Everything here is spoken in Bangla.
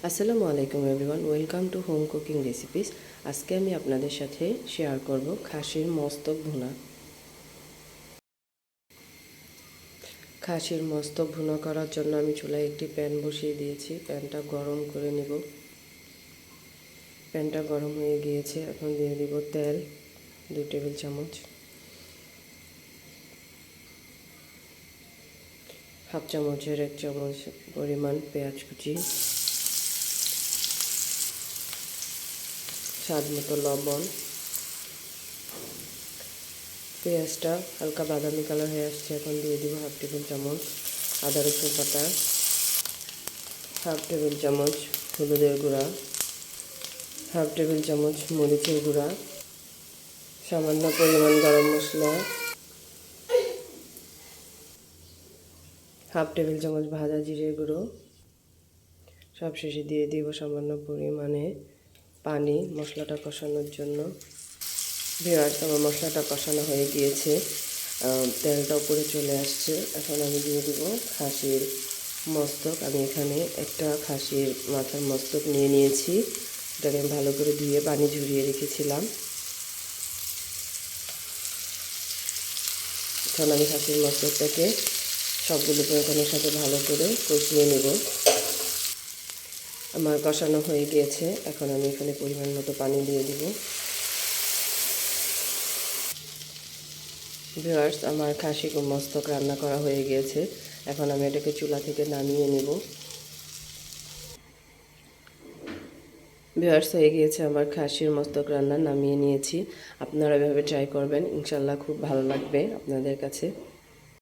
আসসালামু আলাইকুম everyone, welcome to home cooking recipes. আজকে আমি আপনাদের সাথে শেয়ার করব খাসির মস্তক ভুনা। খাসির মস্তক ভুনা করার জন্য আমি চুলায় একটি প্যান বসিয়ে দিয়েছি। প্যানটা গরম করে নিব। প্যানটা গরম হয়ে গিয়েছে, এখন দিয়ে দিব তেল 2 টেবিল চামচ, হাফ চামচের 1 চামচ পরিমাণ পেঁয়াজ কুচি, স্বাদ মতো লবণ। পেঁয়াজটা হালকা বাদামি কালার হয়ে আসছে, এখন দিয়ে দিব হাফ টেবিল চামচ আদা রসুন বাটা, হাফ টেবিল চামচ হলুদের গুঁড়া, হাফ টেবিল চামচ মরিচের গুঁড়া, সামান্য পরিমাণ গরম মশলা, হাফ টেবিল চামচ ভাজা জিরের গুঁড়ো। সবশেষে দিয়ে দিব সামান্য পরিমাণে পানি মশলাটা কষানোর জন্য। ভিউয়ার্স, আমার মশলাটা কষানো হয়ে গিয়েছে, তেলটা উপরে চলে আসছে। এখন আমি দিয়ে দিব খাসির মস্তক। আমি এখানে একটা খাসির মাথার মস্তক নিয়ে নিয়েছি, এটাকে আমি ভালো করে ধুয়ে পানি ঝরিয়ে রেখেছিলাম। এখন আমি খাসির মস্তকটাকে সবগুলো উপকরণের সাথে ভালো করে কষিয়ে নেব। আমার কষানো হয়ে গিয়েছে, এখন আমি এখানে পরিমাণ মতো পানি দিয়ে দিব। ভিউয়ার্স, আমার খাসি মস্তক রান্না করা হয়ে গিয়েছে, এখন আমি এটাকে চুলা থেকে নামিয়ে নেব। ভিউয়ার্স, হয়ে গিয়েছে আমার খাসির মস্তক রান্না, নামিয়ে নিয়েছি। আপনারা এভাবে ট্রাই করবেন, ইনশাল্লাহ খুব ভালো লাগবে আপনাদের কাছে।